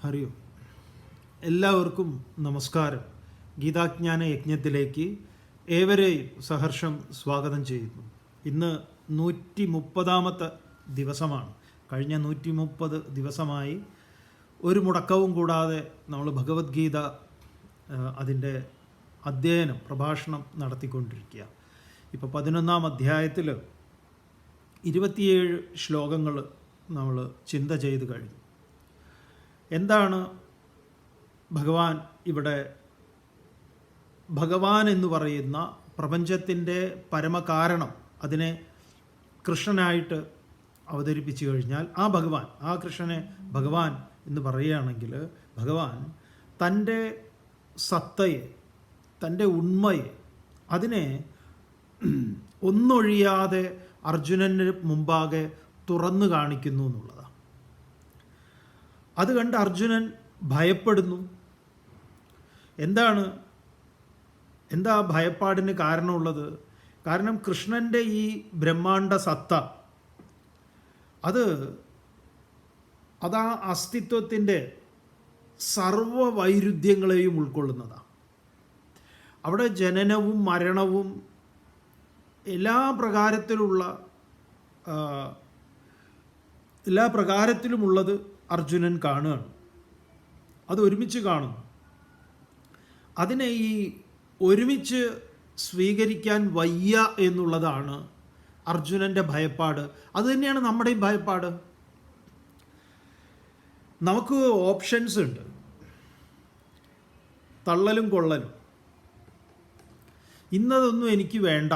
ഹരി ഓം. എല്ലാവർക്കും നമസ്കാരം. ഗീതാജ്ഞാന യജ്ഞത്തിലേക്ക് ഏവരെയും സഹർഷം സ്വാഗതം ചെയ്യുന്നു. ഇന്ന് 130ാമത്തെ ദിവസമാണ്. കഴിഞ്ഞ 130 ദിവസമായി ഒരു മുടക്കവും കൂടാതെ നമ്മൾ ഭഗവത്ഗീത അതിൻ്റെ അധ്യയനം പ്രഭാഷണം നടത്തിക്കൊണ്ടിരിക്കുക. ഇപ്പോൾ 11ാം അധ്യായത്തിൽ 27 ശ്ലോകങ്ങൾ നമ്മൾ ചിന്ത ചെയ്ത് കഴിഞ്ഞു. എന്താണ് ഭഗവാൻ ഇവിടെ ഭഗവാൻ എന്ന് പറയുന്ന പ്രപഞ്ചത്തിൻ്റെ പരമകാരണം അതിനെ കൃഷ്ണനായിട്ട് അവതരിപ്പിച്ചു കഴിഞ്ഞാൽ ആ കൃഷ്ണനെ ഭഗവാൻ എന്ന് പറയുകയാണെങ്കിൽ ഭഗവാൻ തൻ്റെ സത്തയെ, തൻ്റെ ഉണ്മയെ, അതിനെ ഒന്നൊഴിയാതെ അർജുനന് മുമ്പാകെ തുറന്നു കാണിക്കുന്നു എന്നുള്ളതാണ്. അത് കണ്ട് അർജുനൻ ഭയപ്പെടുന്നു. എന്താ ഭയപ്പാടിന് കാരണമുള്ളത്? കാരണം കൃഷ്ണൻ്റെ ഈ ബ്രഹ്മാണ്ട സത്ത അത് ആ അസ്തിത്വത്തിൻ്റെ സർവവൈരുദ്ധ്യങ്ങളെയും ഉൾക്കൊള്ളുന്നതാണ്. അവിടെ ജനനവും മരണവും എല്ലാ പ്രകാരത്തിലുമുള്ളത് അർജുനൻ കാണുകയാണ്. അത് ഒരുമിച്ച് കാണുന്നു. അതിനെ ഈ ഒരുമിച്ച് സ്വീകരിക്കാൻ വയ്യ എന്നുള്ളതാണ് അർജുനൻ്റെ ഭയപ്പാട്. അതുതന്നെയാണ് നമ്മുടെയും ഭയപ്പാട്. നമുക്ക് ഓപ്ഷൻസ് ഉണ്ട്, തള്ളലും കൊള്ളലും. ഇന്നതൊന്നും എനിക്ക് വേണ്ട,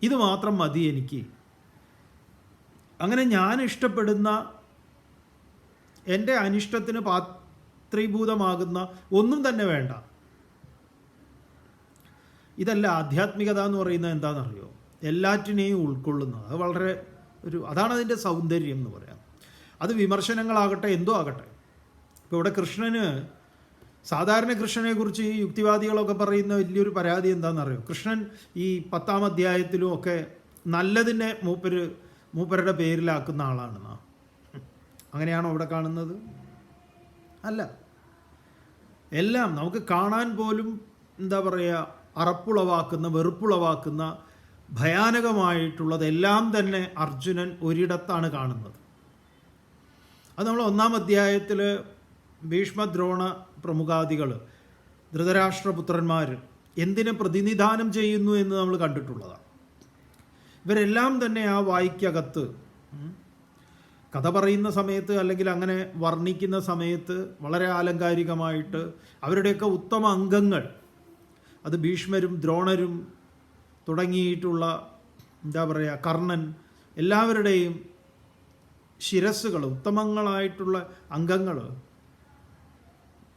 ഇത് മാത്രം മതി എനിക്ക്. അങ്ങനെ ഞാൻ ഇഷ്ടപ്പെടുന്ന, എൻ്റെ അനിഷ്ടത്തിന് പാത്രീഭൂതമാകുന്ന ഒന്നും തന്നെ വേണ്ട. ഇതല്ല ആധ്യാത്മികത എന്ന് പറയുന്നത്. എന്താണെന്നറിയോ? എല്ലാറ്റിനെയും ഉൾക്കൊള്ളുന്നത്. അത് വളരെ അതാണ് അതിൻ്റെ സൗന്ദര്യം എന്ന് പറയാം. അത് വിമർശനങ്ങളാകട്ടെ, എന്തോ ആകട്ടെ. ഇപ്പോൾ ഇവിടെ സാധാരണ കൃഷ്ണനെക്കുറിച്ച് ഈ യുക്തിവാദികളൊക്കെ പറയുന്ന വലിയൊരു പരാതി എന്താണെന്നറിയോ? കൃഷ്ണൻ ഈ 10ാം അധ്യായത്തിലും ഒക്കെ നല്ലതിനെ മൂപ്പരുടെ പേരിലാക്കുന്ന ആളാണെന്നാ. അങ്ങനെയാണോ ഇവിടെ കാണുന്നത്? അല്ല. എല്ലാം നമുക്ക് കാണാൻ പോലും അറപ്പുളവാക്കുന്ന, വെറുപ്പുളവാക്കുന്ന, ഭയാനകമായിട്ടുള്ളതെല്ലാം തന്നെ അർജുനൻ ഒരിടത്താണ് കാണുന്നത്. അത് നമ്മൾ 1ാം അധ്യായത്തിൽ ഭീഷ്മദ്രോണ പ്രമുഖാദികൾ, ധൃതരാഷ്ട്രപുത്രന്മാർ എന്തിനെ പ്രതിനിധാനം ചെയ്യുന്നു എന്ന് നമ്മൾ കണ്ടിട്ടുള്ളതാണ്. ഇവരെല്ലാം തന്നെ ആ വായിക്കകത്ത് കഥ പറയുന്ന സമയത്ത് അല്ലെങ്കിൽ അങ്ങനെ വർണ്ണിക്കുന്ന സമയത്ത് വളരെ ആലങ്കാരികമായിട്ട് അവരുടെയൊക്കെ ഉത്തമ അംഗങ്ങൾ, അത് ഭീഷ്മരും ദ്രോണരും തുടങ്ങിയിട്ടുള്ള കർണൻ, എല്ലാവരുടെയും ശിരസ്സുകൾ, ഉത്തമങ്ങളായിട്ടുള്ള അംഗങ്ങൾ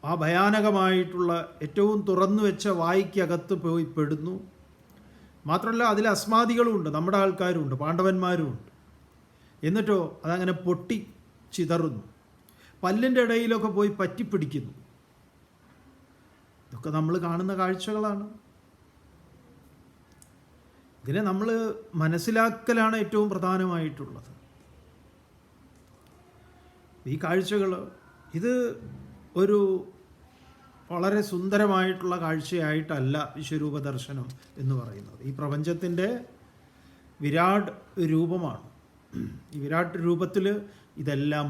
ആ ഭയാനകമായിട്ടുള്ള ഏറ്റവും തുറന്നു വെച്ച വായിക്കകത്ത് പോയി പെടുന്നു. മാത്രമല്ല അതിൽ അസ്മാദികളുമുണ്ട്, നമ്മുടെ ആൾക്കാരുമുണ്ട്, പാണ്ഡവന്മാരുമുണ്ട്. എന്നിട്ടോ അതങ്ങനെ പൊട്ടി ചിതറുന്നു, പല്ലിൻ്റെ ഇടയിലൊക്കെ പോയി പറ്റിപ്പിടിക്കുന്നു. ഇതൊക്കെ നമ്മൾ കാണുന്ന കാഴ്ചകളാണ്. ഇതിനെ നമ്മൾ മനസ്സിലാക്കലാണ് ഏറ്റവും പ്രധാനമായിട്ടുള്ളത്. ഈ കാഴ്ചകൾ ഇത് ഒരു വളരെ സുന്ദരമായിട്ടുള്ള കാഴ്ചയായിട്ടല്ല വിശ്വരൂപ ദർശനം എന്ന് പറയുന്നത്. ഈ പ്രപഞ്ചത്തിൻ്റെ വിരാട് രൂപമാണ്. ഈ വിരാട് രൂപത്തിൽ ഇതെല്ലാം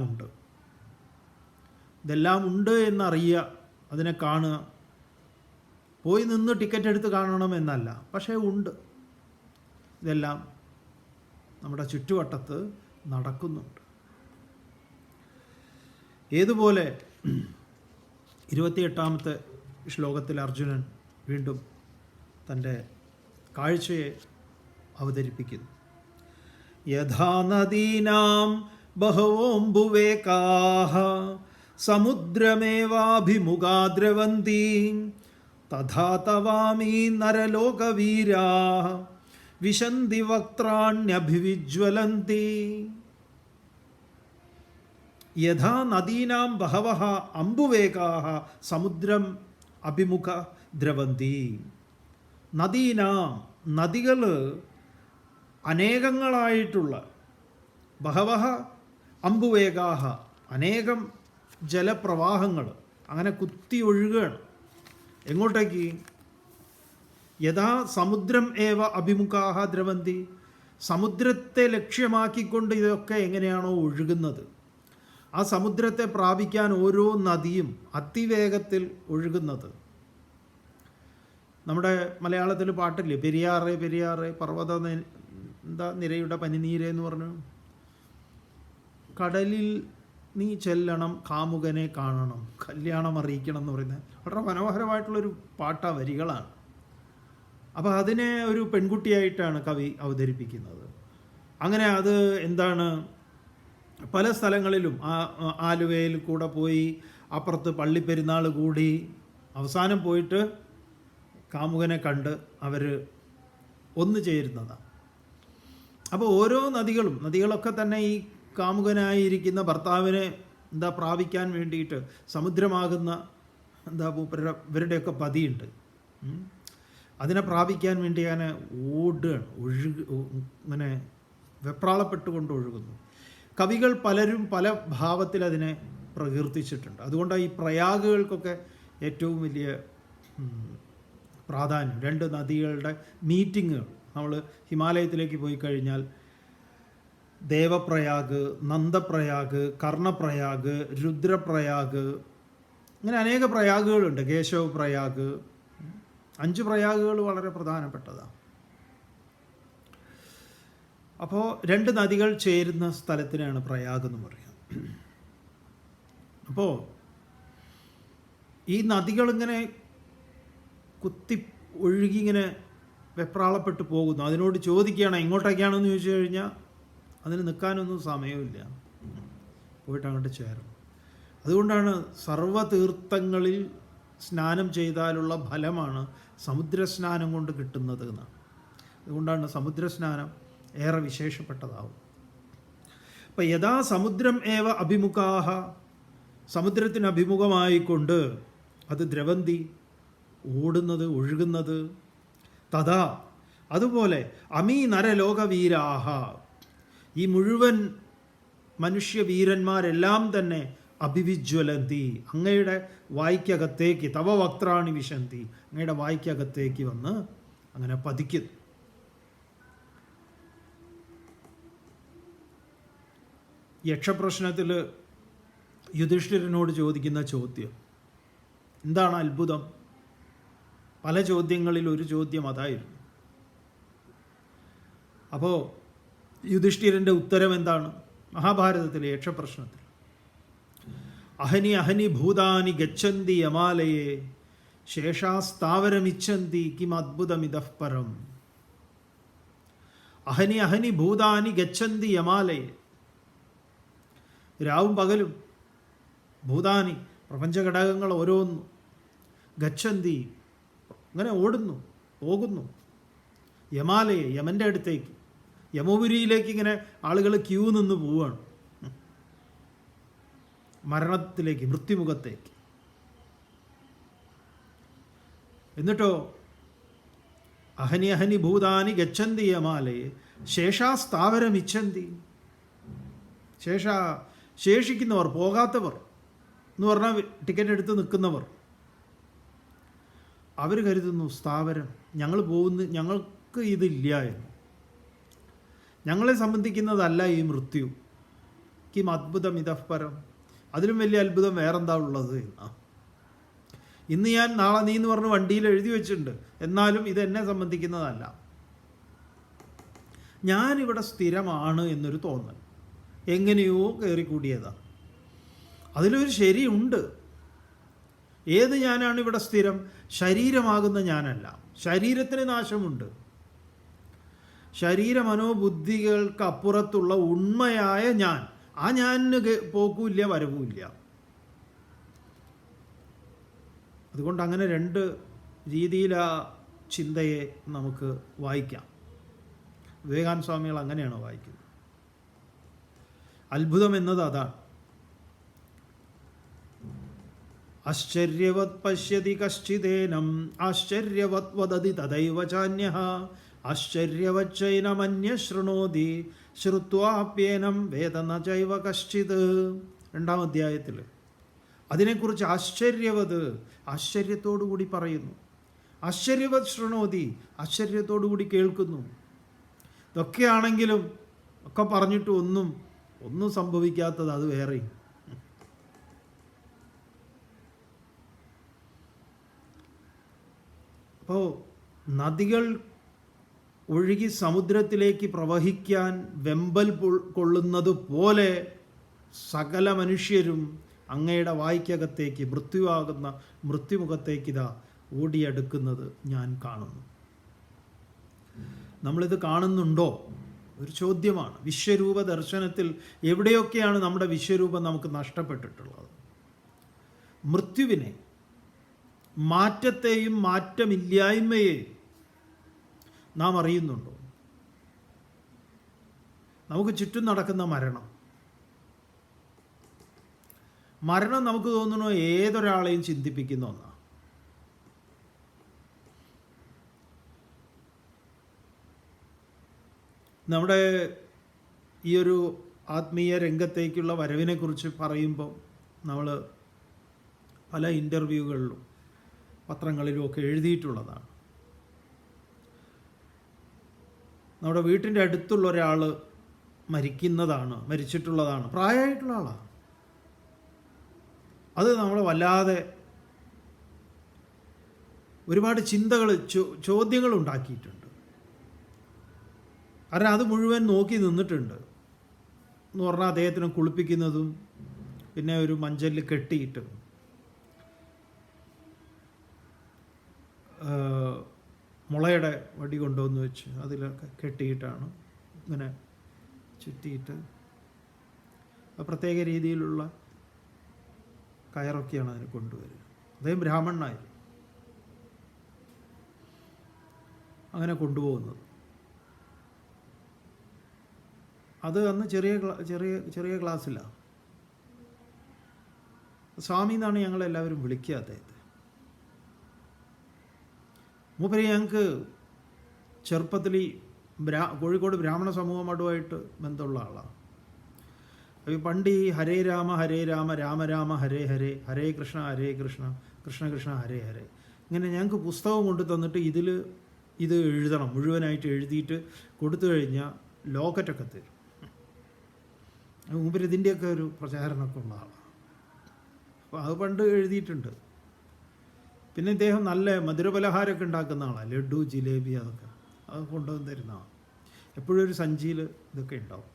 ഉണ്ട് എന്നറിയുക, അതിനെ കാണുക. പോയി നിന്ന് ടിക്കറ്റ് എടുത്ത് കാണണം എന്നല്ല, പക്ഷേ ഉണ്ട്. ഇതെല്ലാം നമ്മുടെ ചുറ്റുവട്ടത്ത് നടക്കുന്നുണ്ട്. ഏതുപോലെ 28ാമത്തെ ശ്ലോകത്തിൽ അർജുനൻ വീണ്ടും തൻ്റെ കാഴ്ചയെ അവതരിപ്പിക്കുന്നു. യഥാ നദീനാം ബഹവോംബുവേകാഃ സമുദ്രമേവാഭിമുഖാ ദ്രവന്തി തഥാ തവാമി നരലോകവീരാഃ വിശന്തി വക്ത്രാണ്യഭിവിജ്വലന്തി. യഥാ നദീനാം ബഹവഃ അംബുവേകാഃ സമുദ്രം അഭിമുഖ ദ്രവന്തി. നദികൾ അനേകങ്ങളായിട്ടുള്ള, ബഹവഃ അംബുവേകാഃ അനേകം ജലപ്രവാഹങ്ങൾ അങ്ങനെ കുത്തി ഒഴുകുകയാണ്. എങ്ങോട്ടേക്ക്? യഥാ സമുദ്രം ഏവ അഭിമുഖാഹ ദ്രവന്തി. സമുദ്രത്തെ ലക്ഷ്യമാക്കിക്കൊണ്ട് ഇതൊക്കെ എങ്ങനെയാണോ ഒഴുകുന്നത്, ആ സമുദ്രത്തെ പ്രാപിക്കാൻ ഓരോ നദിയും അതിവേഗത്തിൽ ഒഴുകുന്നത്. നമ്മുടെ മലയാളത്തിൽ പാട്ടില്ലേ, പെരിയാറേ പെരിയാറേ പർവ്വത നിരയുടെ പനിനീരേ എന്ന് പറഞ്ഞു. കടലിൽ നീ ചെല്ലണം, കാമുകനെ കാണണം, കല്യാണം അറിയിക്കണം എന്ന് പറയുന്നത് വളരെ മനോഹരമായിട്ടുള്ളൊരു വരികളാണ്. അപ്പോൾ അതിനെ ഒരു പെൺകുട്ടിയായിട്ടാണ് കവി അവതരിപ്പിക്കുന്നത്. അങ്ങനെ അത് എന്താണ്, പല സ്ഥലങ്ങളിലും ആലുവയിൽ കൂടെ പോയി, അപ്പുറത്ത് പള്ളിപ്പെരുന്നാൾ കൂടി, അവസാനം പോയിട്ട് കാമുകനെ കണ്ട് അവർ ഒന്നു ചേരുന്നതാണ്. അപ്പോൾ ഓരോ നദികളൊക്കെ തന്നെ ഈ കാമുകനായിരിക്കുന്ന ഭർത്താവിനെ പ്രാപിക്കാൻ വേണ്ടിയിട്ട് സമുദ്രമാകുന്ന ഇവരുടെയൊക്കെ പതിയുണ്ട്. അതിനെ പ്രാപിക്കാൻ വേണ്ടി അങ്ങനെ ഓടുകയാണ്, ഇങ്ങനെ വെപ്രാളപ്പെട്ടുകൊണ്ട് ഒഴുകുന്നു. കവികൾ പലരും പല ഭാവത്തിൽ അതിനെ പ്രകീർത്തിച്ചിട്ടുണ്ട്. അതുകൊണ്ടാണ് ഈ പ്രയാഗുകൾക്കൊക്കെ ഏറ്റവും വലിയ പ്രാധാന്യം. രണ്ട് നദികളുടെ മീറ്റിങ്ങുകൾ, നമ്മൾ ഹിമാലയത്തിലേക്ക് പോയി കഴിഞ്ഞാൽ ദേവപ്രയാഗ്, നന്ദപ്രയാഗ്, കർണപ്രയാഗ്, രുദ്രപ്രയാഗ്, ഇങ്ങനെ അനേക പ്രയാഗുകളുണ്ട്. കേശവ് പ്രയാഗ്, 5 പ്രയാഗുകൾ വളരെ പ്രധാനപ്പെട്ടതാണ്. അപ്പോൾ 2 നദികൾ ചേരുന്ന സ്ഥലത്തിനാണ് പ്രയാഗ് എന്ന് പറയുക. അപ്പോൾ ഈ നദികളിങ്ങനെ കുത്തി ഒഴുകിങ്ങനെ വെപ്രാളപ്പെട്ട് പോകുന്നു. അതിനോട് ചോദിക്കുകയാണ് എങ്ങോട്ടൊക്കെയാണെന്ന് ചോദിച്ചു കഴിഞ്ഞാൽ അതിന് നിൽക്കാനൊന്നും സമയമില്ല, പോയിട്ട് അങ്ങോട്ട് ചേരണം. അതുകൊണ്ടാണ് സർവ്വതീർത്ഥങ്ങളിൽ സ്നാനം ചെയ്താലുള്ള ഫലമാണ് സമുദ്രസ്നാനം കൊണ്ട് കിട്ടുന്നത് എന്നാണ്. അതുകൊണ്ടാണ് സമുദ്രസ്നാനം ഏറെ വിശേഷപ്പെട്ടതാവും. അപ്പം യഥാ സമുദ്രം ഏവ അഭിമുഖാഹ, സമുദ്രത്തിന് അഭിമുഖമായിക്കൊണ്ട് അത് ദ്രവന്തി, ഓടുന്നത്, ഒഴുകുന്നത്. തഥാ, അതുപോലെ അമീ നരലോകവീരാഹ, ഈ മുഴുവൻ മനുഷ്യവീരന്മാരെല്ലാം തന്നെ അഭിവിജ്വലന്തി, അങ്ങയുടെ വായ്ക്കകത്തേക്ക്, തവ വക്ത്രാണി വിശന്തി, അങ്ങയുടെ വായ്ക്കകത്തേക്ക് വന്ന് അങ്ങനെ പതിക്കുന്നു. യക്ഷപ്രശ്നത്തിൽ യുധിഷ്ഠിരനോട് ചോദിക്കുന്ന ചോദ്യം എന്താണ് അത്ഭുതം? പല ചോദ്യങ്ങളിൽ ഒരു ചോദ്യം അതായിരുന്നു. അപ്പോൾ യുധിഷ്ഠിരൻ്റെ ഉത്തരം എന്താണ്? മഹാഭാരതത്തിലെ യക്ഷപ്രശ്നത്തിൽ അഹനി അഹനി ഭൂതാനി ഗച്ഛന്തി യമാലയെ ശേഷാസ്ഥാവരമിച്ഛന്തി കിം അദ്ഭുതമിതഃ പരം. അഹനി അഹനി ഭൂതാനി ഗച്ഛന്തി യമാലയെ, രാവും പകലും ഭൂതാനി പ്രപഞ്ചഘടകങ്ങൾ ഓരോന്നും ഗച്ഛന്തി അങ്ങനെ ഓടുന്നു, പോകുന്നു. യമാലയെ, യമൻ്റെ അടുത്തേക്ക്, യമപുരിയിലേക്ക് ഇങ്ങനെ ആളുകൾ ക്യൂ നിന്ന് പോവുകയാണ്, മരണത്തിലേക്ക്, മൃത്യുമുഖത്തേക്ക്. എന്നിട്ടോ അഹനി അഹനി ഭൂതാനി ഗച്ഛന്തി യമാലയെ ശേഷാസ്ഥാവരമിച്ഛന്തി. ശേഷിക്കുന്നവർ, പോകാത്തവർ എന്ന് പറഞ്ഞാൽ ടിക്കറ്റ് എടുത്ത് നിൽക്കുന്നവർ, അവർ കരുതുന്നു സ്ഥാവരം, ഞങ്ങൾ പോകുന്നു, ഞങ്ങൾക്ക് ഇതില്ല എന്ന്, ഞങ്ങളെ സംബന്ധിക്കുന്നതല്ല ഈ മൃത്യു. കിം അദ്ഭുതം ഇതഃ പരം, അതിലും വലിയ അത്ഭുതം വേറെന്താ ഉള്ളത് എന്നാ. ഇന്ന് ഞാൻ നാളെ നീ എന്ന് പറഞ്ഞ് വണ്ടിയിൽ എഴുതി വെച്ചിട്ടുണ്ട്, എന്നാലും ഇതെന്നെ സംബന്ധിക്കുന്നതല്ല. ഞാനിവിടെ സ്ഥിരമാണ് എന്നൊരു തോന്നൽ എങ്ങനെയോ കയറിക്കൂടിയതാണ്. അതിലൊരു ശരിയുണ്ട്. ഏത് ഞാനാണ് ഇവിടെ സ്ഥിരം? ശരീരമാകുന്ന ഞാനല്ല. ശരീരത്തിന് നാശമുണ്ട്. ശരീരമനോബുദ്ധികൾക്ക് അപ്പുറത്തുള്ള ഉണ്മയായ ഞാൻ, ആ ഞാനിന് പോക്കുമില്ല വരവുമില്ല. അതുകൊണ്ട് അങ്ങനെ 2 രീതിയിൽ ആ ചിന്തയെ നമുക്ക് വായിക്കാം. വിവേകാനന്ദ സ്വാമികൾ അങ്ങനെയാണ് വായിക്കുന്നത്. അത്ഭുതം എന്നത് അതാണ്. ആശ്ചര്യവത് പശ്യതി കശ്ചിദേനം ആശ്ചര്യവത് വദതി തദൈവ ചാന്യഃ ആശ്ചര്യവച്ചൈനമന്യ ശൃണോതി ശ്രുത്വാപ്യേനം വേദ ന ചൈവ കശ്ചിത്. 2-ാം അധ്യായത്തിൽ അതിനെക്കുറിച്ച് ആശ്ചര്യത്തോടു കൂടി പറയുന്നു. ആശ്ചര്യവത് ശൃണോതി, ആശ്ചര്യത്തോടു കൂടി കേൾക്കുന്നു. ഇതൊക്കെയാണെങ്കിലും ഒക്കെ പറഞ്ഞിട്ട് ഒന്നും സംഭവിക്കാത്തത് അത് വേറെയും. അപ്പോൾ നദികൾ ഒഴുകി സമുദ്രത്തിലേക്ക് പ്രവഹിക്കാൻ വെമ്പൽ കൊള്ളുന്നത് പോലെ സകല മനുഷ്യരും അങ്ങയുടെ വായ്ക്കകത്തേക്ക്, മൃത്യുവാകുന്ന മൃത്യുമുഖത്തേക്ക് ഇതാ ഓടിയെടുക്കുന്നത് ഞാൻ കാണുന്നു. നമ്മളിത് കാണുന്നുണ്ടോ? ഒരു ചോദ്യമാണ്. വിശ്വരൂപ ദർശനത്തിൽ എവിടെയൊക്കെയാണ് നമ്മുടെ വിശ്വരൂപം നമുക്ക് നഷ്ടപ്പെട്ടിട്ടുള്ളത്? മൃത്യുവിനെ, മാറ്റത്തെയും മാറ്റമില്ലായ്മയെയും നാം അറിയുന്നുണ്ടോ? നമുക്ക് ചുറ്റും നടക്കുന്ന മരണം നമുക്ക് തോന്നുന്നു ഏതൊരാളെയും ചിന്തിപ്പിക്കുന്ന ഒന്നാണ്. നമ്മുടെ ഈ ഒരു ആത്മീയ രംഗത്തേക്കുള്ള വരവിനെക്കുറിച്ച് പറയുമ്പോൾ നമ്മൾ പല ഇൻ്റർവ്യൂകളിലും പത്രങ്ങളിലും ഒക്കെ എഴുതിയിട്ടുള്ളതാണ്. നമ്മുടെ വീട്ടിൻ്റെ അടുത്തുള്ള ഒരാൾ മരിച്ചിട്ടുള്ളതാണ്, പ്രായമായിട്ടുള്ള ആളാണ്. അത് നമ്മളെ വല്ലാതെ ഒരുപാട് ചിന്തകൾ, ചോദ്യങ്ങൾ ഉണ്ടാക്കിയിട്ടുണ്ട്. കാരണം അത് മുഴുവൻ നോക്കി നിന്നിട്ടുണ്ട് എന്ന് പറഞ്ഞാൽ അദ്ദേഹത്തിനെ കുളിപ്പിക്കുന്നതും പിന്നെ ഒരു മഞ്ചലിൽ കെട്ടിയിട്ട് മുളയുടെ വടി കൊണ്ടുവന്ന് വെച്ച് അതിലൊക്കെ കെട്ടിയിട്ടാണ് ഇങ്ങനെ ചുറ്റിയിട്ട് പ്രത്യേക രീതിയിലുള്ള കയറൊക്കെയാണ് അതിന് കൊണ്ടുവരിക. അദ്ദേഹം ബ്രാഹ്മണനായിരുന്നു. അങ്ങനെ കൊണ്ടുപോകുന്നത് അത് അന്ന് ചെറിയ ക്ലാസ്സിലാണ്. സ്വാമി എന്നാണ് ഞങ്ങളെല്ലാവരും വിളിക്കുക അദ്ദേഹത്തെ. മൂപ്പര് ഞങ്ങൾക്ക് ചെറുപ്പത്തിൽ ഈ കോഴിക്കോട് ബ്രാഹ്മണ സമൂഹമായിട്ട് ബന്ധമുള്ള ആളാണ്. അപ്പോൾ പണ്ട് ഈ ഹരേ രാമ രാമ രാമ ഹരേ ഹരേ, ഹരേ കൃഷ്ണ കൃഷ്ണ കൃഷ്ണ ഹരേ ഹരേ, ഇങ്ങനെ ഞങ്ങൾക്ക് പുസ്തകം കൊണ്ട് തന്നിട്ട് ഇത് എഴുതണം, മുഴുവനായിട്ട് എഴുതിയിട്ട് കൊടുത്തു കഴിഞ്ഞാൽ ലോക്കറ്റൊക്കെ തരും. മൂപ്പര് ഇതിൻ്റെയൊക്കെ ഒരു പ്രചാരണമൊക്കെ ഉള്ള ആളാണ്. അപ്പോൾ അത് പണ്ട് എഴുതിയിട്ടുണ്ട്. പിന്നെ ഇദ്ദേഹം നല്ല മധുരപലഹാരമൊക്കെ ഉണ്ടാക്കുന്ന ആളാണ്. ലഡു, ജിലേബി, അതൊക്കെ അത് കൊണ്ടുവന്ന് തരുന്ന ആളാണ്. എപ്പോഴും ഒരു സഞ്ചിയിൽ ഇതൊക്കെ ഉണ്ടാവും.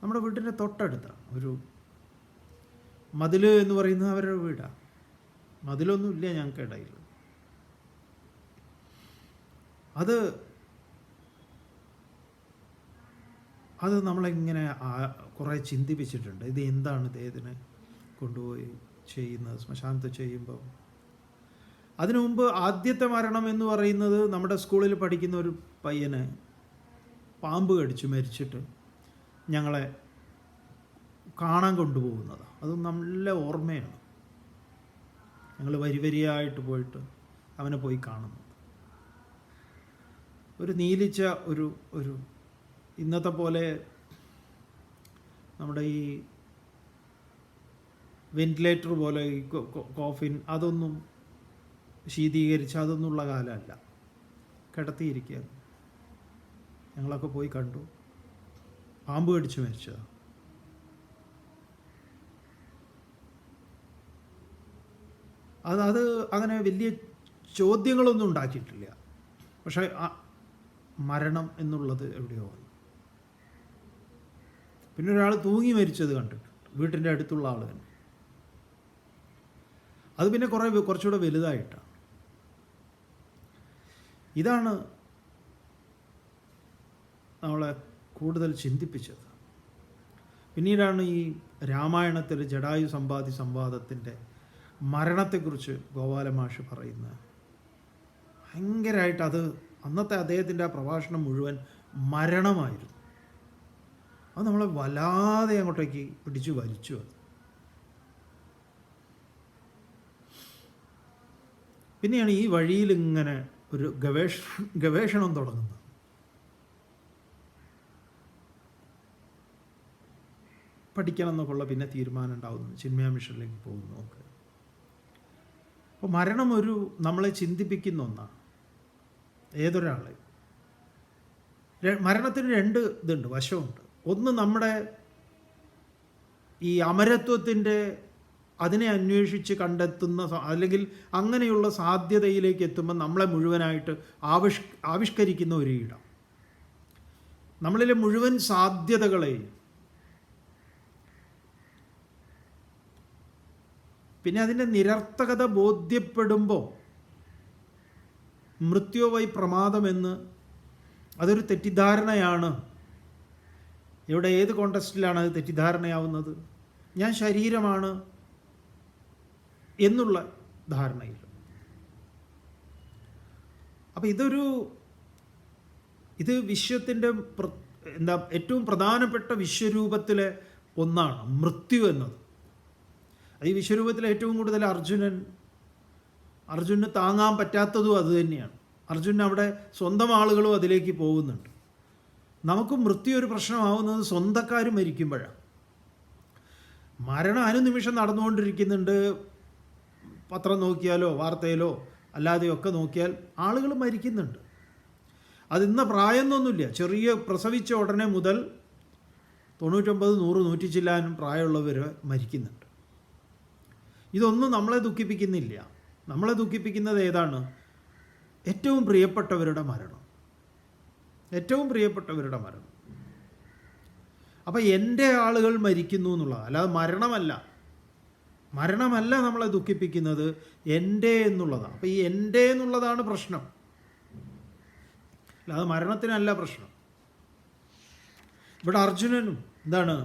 നമ്മുടെ വീട്ടിൻ്റെ തൊട്ടടുത്താണ് ഒരു മതിൽ എന്ന് പറയുന്നത് അവരുടെ വീടാണ്. മതിലൊന്നുമില്ല ഞങ്ങൾക്ക് ഇടയിൽ. അത് നമ്മളിങ്ങനെ കുറേ ചിന്തിപ്പിച്ചിട്ടുണ്ട്. ഇത് എന്താണ് ഇദ്ദേഹത്തിനെ കൊണ്ടുപോയി ചെയ്യുന്നത് ശ്മശാനത്ത് ചെയ്യുമ്പോൾ? അതിനു മുമ്പ് ആദ്യത്തെ മരണം എന്ന് പറയുന്നത് നമ്മുടെ സ്കൂളിൽ പഠിക്കുന്ന ഒരു പയ്യനെ പാമ്പ് കടിച്ച് മരിച്ചിട്ട് ഞങ്ങളെ കാണാൻ കൊണ്ടുപോകുന്നതാണ്. അത് നല്ല ഓർമ്മയാണ്. ഞങ്ങൾ വരിയായിട്ട് പോയിട്ട് അവനെ പോയി കാണുന്നത്. ഒരു നീലിച്ച ഒരു ഇന്നത്തെ പോലെ നമ്മുടെ ഈ വെന്റിലേറ്റർ പോലെ ഈ കോഫിൻ അതൊന്നും ശീതീകരിച്ച് അതൊന്നുമുള്ള കാലമല്ല. കിടത്തിയിരിക്കുക. ഞങ്ങളൊക്കെ പോയി കണ്ടു. പാമ്പ് കടിച്ച് മരിച്ചതാണ്. അത് അങ്ങനെ വലിയ ചോദ്യങ്ങളൊന്നും ഉണ്ടാക്കിയിട്ടില്ല. പക്ഷേ മരണം എന്നുള്ളത് എവിടെയോ വന്നു. പിന്നെ ഒരാൾ തൂങ്ങി മരിച്ചത് കണ്ടിട്ടുണ്ട്, വീട്ടിൻ്റെ അടുത്തുള്ള ആൾ തന്നെ. അത് പിന്നെ കുറച്ചുകൂടെ വലുതായിട്ടാണ്. ഇതാണ് നമ്മളെ കൂടുതൽ ചിന്തിപ്പിച്ചത്. പിന്നീടാണ് ഈ രാമായണത്തിൽ ജടായു സംവാദത്തിൻ്റെ മരണത്തെക്കുറിച്ച് ഗോപാലമാഷ് പറയുന്നത്. ഭയങ്കരമായിട്ട് അന്നത്തെ അദ്ദേഹത്തിൻ്റെ ആ പ്രഭാഷണം മുഴുവൻ മരണമായിരുന്നു. അത് നമ്മളെ വല്ലാതെ അങ്ങോട്ടേക്ക് പിടിച്ചു വലിച്ചു. പിന്നെയാണ് ഈ വഴിയിൽ ഇങ്ങനെ ഒരു ഗവേഷണം തുടങ്ങുന്നത്. പഠിക്കണം എന്നൊക്കെയുള്ള പിന്നെ തീരുമാനം ഉണ്ടാകുന്നു, ചിന്മയ മിഷനിലേക്ക് പോകുന്നു ഒക്കെ. അപ്പോൾ മരണം ഒരു നമ്മളെ ചിന്തിപ്പിക്കുന്ന ഒന്നാണ്. ഏതൊരാളെ മരണത്തിന് രണ്ട് ഇതുണ്ട്, വശമുണ്ട്. ഒന്ന് നമ്മുടെ ഈ അമരത്വത്തിൻ്റെ അതിനെ അന്വേഷിച്ച് കണ്ടെത്തുന്ന അല്ലെങ്കിൽ അങ്ങനെയുള്ള സാധ്യതയിലേക്ക് എത്തുമ്പോൾ നമ്മളെ മുഴുവനായിട്ട് ആവിഷ്കരിക്കുന്ന ഒരു ഇടം, നമ്മളിലെ മുഴുവൻ സാധ്യതകളെയും. പിന്നെ അതിൻ്റെ നിരർത്ഥകത ബോധ്യപ്പെടുമ്പോൾ മൃത്യുവൈ പ്രമാദമെന്ന് അതൊരു തെറ്റിദ്ധാരണയാണ്. ഇവിടെ ഏത് കോണ്ടക്സ്റ്റിലാണ് അത് തെറ്റിദ്ധാരണയാവുന്നത്? ഞാൻ ശരീരമാണ് എന്നുള്ള ധാരണയിൽ. അപ്പം ഇത് വിശ്വത്തിൻ്റെ ഏറ്റവും പ്രധാനപ്പെട്ട വിശ്വരൂപത്തിലെ ഒന്നാണ് മൃത്യു എന്നത്. ഈ വിശ്വരൂപത്തിലെ ഏറ്റവും കൂടുതൽ അർജുനന് താങ്ങാൻ പറ്റാത്തതും അത് തന്നെയാണ്. അർജുനൻ അവിടെ സ്വന്തം ആളുകളും അതിലേക്ക് പോകുന്നുണ്ട്. നമുക്ക് മൃത്യു ഒരു പ്രശ്നമാവുന്നത് സ്വന്തക്കാർ മരിക്കുമ്പോഴാണ്. മരണം അനുനിമിഷം നടന്നുകൊണ്ടിരിക്കുന്നുണ്ട്. പത്രം നോക്കിയാലോ വാർത്തയിലോ അല്ലാതെയൊക്കെ നോക്കിയാൽ ആളുകൾ മരിക്കുന്നുണ്ട്. അതിന്ന പ്രായമൊന്നുമില്ല. ചെറിയ പ്രസവിച്ച ഉടനെ മുതൽ 99, 100, 100 ചില്ലാനും പ്രായമുള്ളവർ മരിക്കുന്നുണ്ട്. ഇതൊന്നും നമ്മളെ ദുഃഖിപ്പിക്കുന്നില്ല. നമ്മളെ ദുഃഖിപ്പിക്കുന്നത് ഏതാണ്? ഏറ്റവും പ്രിയപ്പെട്ടവരുടെ മരണം, ഏറ്റവും പ്രിയപ്പെട്ടവരുടെ മരണം. അപ്പം എൻ്റെ ആളുകൾ മരിക്കുന്നു എന്നുള്ളത്, അല്ലാതെ മരണമല്ല നമ്മളെ ദുഃഖിപ്പിക്കുന്നത്, എൻ്റെ എന്നുള്ളതാണ്. അപ്പം ഈ എൻ്റെ എന്നുള്ളതാണ് പ്രശ്നം, അല്ലാതെ മരണത്തിനല്ല പ്രശ്നം. ഇവിടെ അർജുനനും എന്താണ്,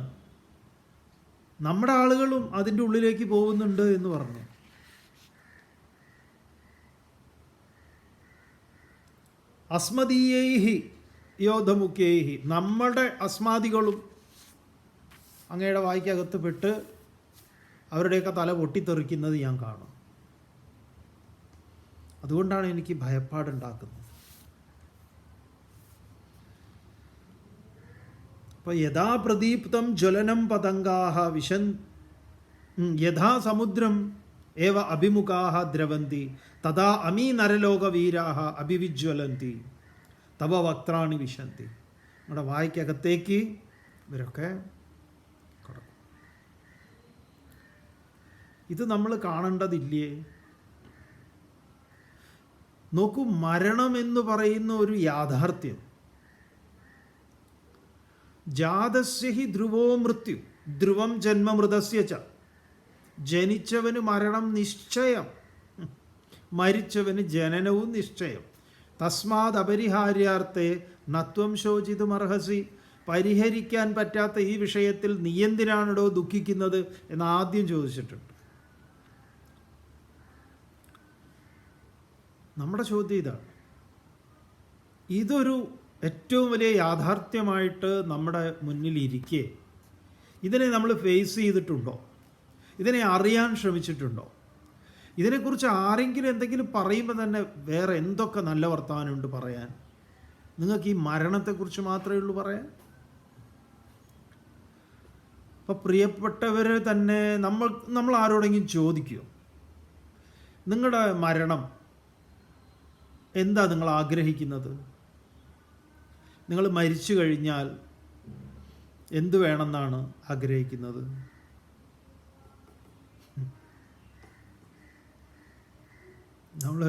നമ്മുടെ ആളുകളും അതിൻ്റെ ഉള്ളിലേക്ക് പോകുന്നുണ്ട് എന്ന് പറഞ്ഞു. അസ്മദീയൈഹി യോധമുഖ്യൈഹി, നമ്മുടെ അസ്മാദികളും അങ്ങയുടെ വായ്ക്കകത്ത് പെട്ട് അവരുടെയൊക്കെ തല പൊട്ടിത്തെറിക്കുന്നത് ഞാൻ കാണും. അതുകൊണ്ടാണ് എനിക്ക് ഭയപ്പാടുണ്ടാക്കുന്നത്. അപ്പോൾ യഥാ പ്രദീപ്തം ജ്വലനം പതംഗാഹ യഥാ സമുദ്രം ഏവ അഭിമുഖാഹ ദ്രവന്തി തഥാ അമീ നരലോകവീരാഹ അഭിവിജ്വലന്തി തവ വക്ത്രാണി വിശന്തി. നമ്മുടെ വായ്ക്കകത്തേക്ക് ഇവരൊക്കെ കടക്കും. ഇത് നമ്മൾ കാണേണ്ടതില്ലേ? നോക്കൂ, മരണം എന്ന് പറയുന്ന ഒരു യാഥാർത്ഥ്യം. ജാതസ്യ ഹി ധ്രുവോ മൃത്യു ധ്രുവം ജന്മമൃതസ്യ ച. ജനിച്ചവന് മരണം നിശ്ചയം, മരിച്ചവന് ജനനവും നിശ്ചയം. തസ്മാത് അപരിഹാര്യാർത്ഥേ നത്വം ശോചിതുമർഹസി. പരിഹരിക്കാൻ പറ്റാത്ത ഈ വിഷയത്തിൽ നീ എന്തിനാണോ ദുഃഖിക്കുന്നത് എന്ന് ആദ്യം ചോദിച്ചിട്ടുണ്ട്. നമ്മുടെ ചോദ്യം ഇതാണ്. ഇതൊരു ഏറ്റവും വലിയ യാഥാർത്ഥ്യമായിട്ട് നമ്മുടെ മുന്നിലിരിക്കെ ഇതിനെ നമ്മൾ ഫേസ് ചെയ്തിട്ടുണ്ടോ? ഇതിനെ അറിയാൻ ശ്രമിച്ചിട്ടുണ്ടോ? ഇതിനെക്കുറിച്ച് ആരെങ്കിലും എന്തെങ്കിലും പറയുമ്പോൾ തന്നെ വേറെ എന്തൊക്കെ നല്ല വർത്തമാനമുണ്ട് പറയാൻ? നിങ്ങൾക്ക് ഈ മരണത്തെക്കുറിച്ച് മാത്രമേ ഉള്ളൂ പറയാൻ? അപ്പോൾ പ്രിയപ്പെട്ടവർ തന്നെ നമ്മൾ ആരോടെങ്കിലും ചോദിക്കുമോ, നിങ്ങളുടെ മരണം എന്താ നിങ്ങൾ ആഗ്രഹിക്കുന്നത്? നിങ്ങൾ മരിച്ചു കഴിഞ്ഞാൽ എന്ത് വേണമെന്നാണ് ആഗ്രഹിക്കുന്നത്? നമ്മൾ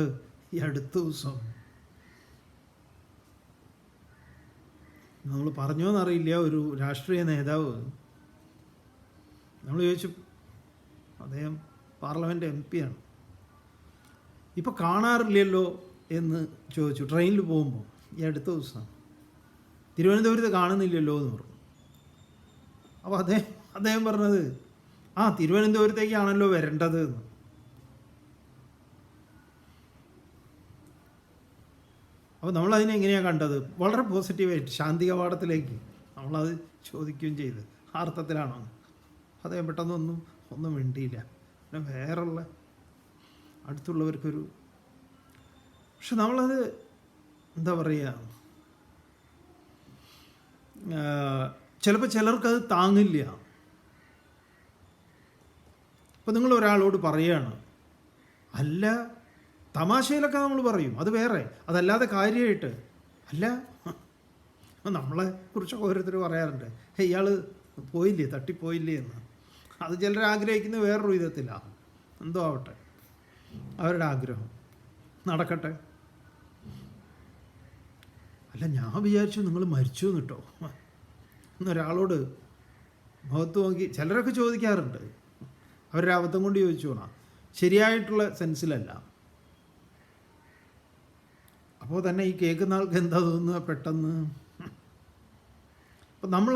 ഈ അടുത്ത ദിവസം നമ്മൾ പറഞ്ഞോന്നറിയില്ല, ഒരു രാഷ്ട്രീയ നേതാവ് നമ്മൾ ചോദിച്ചു, അദ്ദേഹം പാർലമെൻറ്റ് MP ആണ്, ഇപ്പോൾ കാണാറില്ലല്ലോ എന്ന് ചോദിച്ചു. ട്രെയിനിൽ പോകുമ്പോൾ ഈ അടുത്ത ദിവസം തിരുവനന്തപുരത്ത് കാണുന്നില്ലല്ലോ എന്ന് പറഞ്ഞു. അപ്പോൾ അദ്ദേഹം പറഞ്ഞത്, തിരുവനന്തപുരത്തേക്കാണല്ലോ വരേണ്ടത് എന്ന്. അപ്പോൾ നമ്മളതിനെ എങ്ങനെയാണ് കണ്ടത്? വളരെ പോസിറ്റീവായിട്ട് ശാന്തി കവാടത്തിലേക്ക് നമ്മളത് ചോദിക്കുകയും ചെയ്ത്, ആ അർത്ഥത്തിലാണോ? അദ്ദേഹം പെട്ടെന്നൊന്നും വേണ്ടിയില്ല. പിന്നെ വേറുള്ള അടുത്തുള്ളവർക്കൊരു, പക്ഷെ നമ്മളത് എന്താ പറയുക, ചിലപ്പോൾ ചിലർക്കത് താങ്ങില്ല. അപ്പോൾ നിങ്ങൾ ഒരാളോട് പറയുകയാണ്, അല്ല, തമാശയിലൊക്കെ നമ്മൾ പറയും, അത് വേറെ, അതല്ലാതെ കാര്യമായിട്ട് അല്ല. നമ്മളെ കുറിച്ചൊക്കെ ഓരോരുത്തർ പറയാറുണ്ട്, ഇയാൾ പോയില്ലേ, തട്ടിപ്പോയില്ലേ എന്ന്. അത് ചിലർ ആഗ്രഹിക്കുന്നത് വേറൊരു വിധത്തിലാണ്. എന്തോ ആവട്ടെ, അവരുടെ ആഗ്രഹം നടക്കട്ടെ. അല്ല, ഞാൻ വിചാരിച്ചു നിങ്ങൾ മരിച്ചു എന്ന് കേട്ടോ എന്നൊരാളോട് മുഖത്ത് നോക്കി ചിലരൊക്കെ ചോദിക്കാറുണ്ട്. അവരുടെ അബദ്ധം കൊണ്ട് ചോദിച്ചു പോണ, ശരിയായിട്ടുള്ള സെൻസിലല്ല. അപ്പോൾ തന്നെ ഈ കേൾക്കുന്ന ആൾക്ക് എന്താ തോന്നുക പെട്ടെന്ന്? അപ്പം നമ്മൾ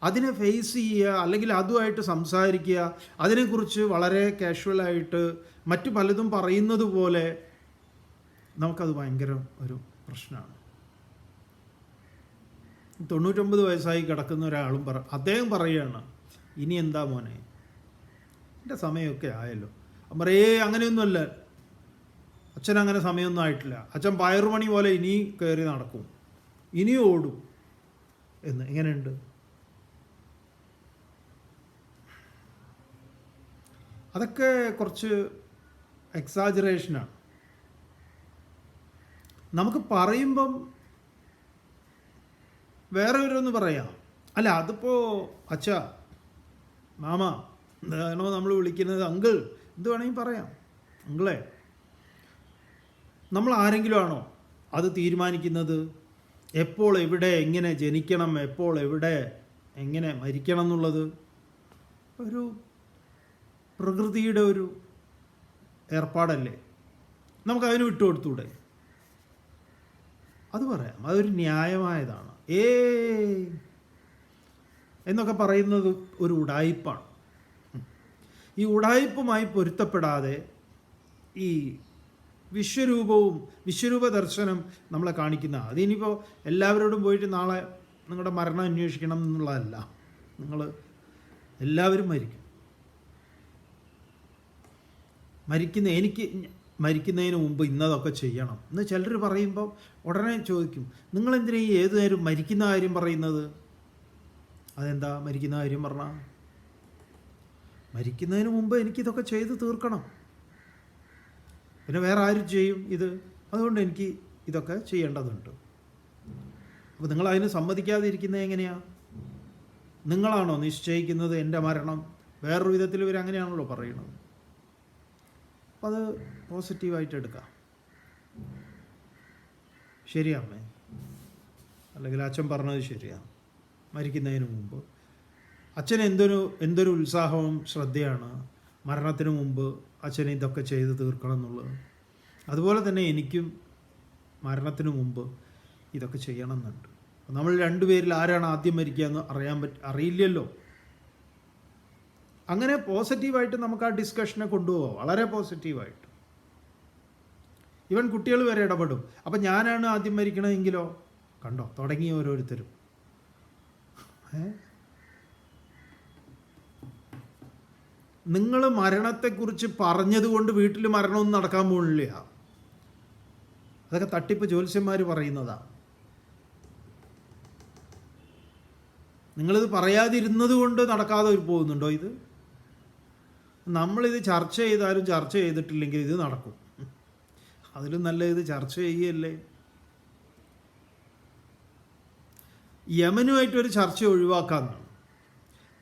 അതിനെ ഫേസ് ചെയ്യുക, അല്ലെങ്കിൽ അതുമായിട്ട് സംസാരിക്കുക, അതിനെക്കുറിച്ച് വളരെ കാഷ്വലായിട്ട് മറ്റു പലതും പറയുന്നത് പോലെ നമുക്കത് ഭയങ്കര ഒരു പ്രശ്നമാണ്. 99 വയസ്സായി കിടക്കുന്ന ഒരാളും അദ്ദേഹം പറയുകയാണ്, ഇനി എന്താ മോനെ, എൻ്റെ സമയമൊക്കെ ആയല്ലോ. പറയേ അങ്ങനെയൊന്നുമല്ല, അച്ഛൻ അങ്ങനെ സമയമൊന്നും ആയിട്ടില്ല, അച്ഛൻ പയറുമണി പോലെ ഇനി കയറി നടക്കും, ഇനി ഓടും എന്ന്. എങ്ങനെയുണ്ട്? അതൊക്കെ കുറച്ച് എക്സാജറേഷനാണ്. നമുക്ക് പറയുമ്പം വേറെ ഓരോന്ന് പറയാം. അല്ല, അതിപ്പോൾ അച്ഛ, മാമ, എന്താണോ നമ്മൾ വിളിക്കുന്നത്, അങ്കിൾ, എന്ത് വേണമെങ്കിൽ പറയാം. അങ്കിളെ, നമ്മൾ ആരെങ്കിലും ആണോ അത് തീരുമാനിക്കുന്നത്? എപ്പോൾ എവിടെ എങ്ങനെ ജനിക്കണം, എപ്പോൾ എവിടെ എങ്ങനെ മരിക്കണം എന്നുള്ളത് ഒരു പ്രകൃതിയുടെ ഒരു ഏർപ്പാടല്ലേ? നമുക്കതിന് വിട്ടുകൊടുത്തൂടെ? അത് പറയാം, അതൊരു ന്യായമായതാണ്. എന്നൊക്കെ പറയുന്നത് ഒരു ഉഡായിപ്പാണ്. ഈ ഉഡായിപ്പുമായി പൊരുത്തപ്പെടാതെ ഈ വിശ്വരൂപ ദർശനം നമ്മളെ കാണിക്കുന്ന, അതിനിപ്പോൾ എല്ലാവരോടും പോയിട്ട് നാളെ നിങ്ങളുടെ മരണം അന്വേഷിക്കണം എന്നുള്ളതല്ല. നിങ്ങൾ എല്ലാവരും എനിക്ക് മരിക്കുന്നതിന് മുമ്പ് ഇന്നതൊക്കെ ചെയ്യണം എന്ന് ചിലർ പറയുമ്പോൾ ഉടനെ ചോദിക്കും, നിങ്ങളെന്തിനാ ഈ ഏതു നേരം മരിക്കുന്ന കാര്യം പറയുന്നത്? അതെന്താ മരിക്കുന്ന കാര്യം പറഞ്ഞാൽ? മരിക്കുന്നതിന് മുമ്പ് എനിക്കിതൊക്കെ ചെയ്ത് തീർക്കണം, പിന്നെ വേറെ ആരും ചെയ്യും ഇത്, അതുകൊണ്ട് എനിക്ക് ഇതൊക്കെ ചെയ്യേണ്ടതുണ്ട്. അപ്പോൾ നിങ്ങളതിന് സമ്മതിക്കാതിരിക്കുന്നത് എങ്ങനെയാണ്? നിങ്ങളാണോ നിശ്ചയിക്കുന്നത് എൻ്റെ മരണം? വേറൊരു വിധത്തിൽ ഇവർ അങ്ങനെയാണല്ലോ പറയുന്നത്. അപ്പം അത് പോസിറ്റീവായിട്ട് എടുക്കാം. ശരിയമ്മേ, അല്ലെങ്കിൽ അച്ഛൻ പറഞ്ഞത് ശരിയാണ്. മരിക്കുന്നതിന് മുമ്പ് അച്ഛന് എന്തൊരു ഉത്സാഹവും ശ്രദ്ധയാണ് മരണത്തിന് മുമ്പ് അച്ഛന് ഇതൊക്കെ ചെയ്ത് തീർക്കണം എന്നുള്ളത്. അതുപോലെ തന്നെ എനിക്കും മരണത്തിന് മുമ്പ് ഇതൊക്കെ ചെയ്യണം എന്നുണ്ട്. നമ്മൾ രണ്ടുപേരിൽ ആരാണ് ആദ്യം മരിക്കുക എന്ന് അറിയില്ലല്ലോ. അങ്ങനെ പോസിറ്റീവായിട്ട് നമുക്ക് ആ ഡിസ്കഷനെ കൊണ്ടുപോകാം, വളരെ പോസിറ്റീവായിട്ട്. ഈവൻ കുട്ടികൾ വരെ ഇടപെടും. അപ്പം ഞാനാണ് ആദ്യം മരിക്കണമെങ്കിലോ? കണ്ടോ, തുടങ്ങി ഓരോരുത്തരും. നിങ്ങൾ മരണത്തെക്കുറിച്ച് പറഞ്ഞതുകൊണ്ട് വീട്ടിൽ മരണമൊന്നും നടക്കാൻ പോണില്ല. അതൊക്കെ തട്ടിപ്പ് ജ്യോത്സ്യന്മാർ പറയുന്നതാണ്. നിങ്ങളിത് പറയാതിരുന്നത് കൊണ്ട് നടക്കാതെ പോകുന്നുണ്ടോ ഇത്? നമ്മളിത് ചർച്ച ചെയ്താലും ചർച്ച ചെയ്തിട്ടില്ലെങ്കിൽ ഇത് നടക്കും. അതിലും നല്ല ഇത് ചർച്ച ചെയ്യല്ലേ. യമനുമായിട്ടൊരു ചർച്ച ഒഴിവാക്കാന്നാണ്.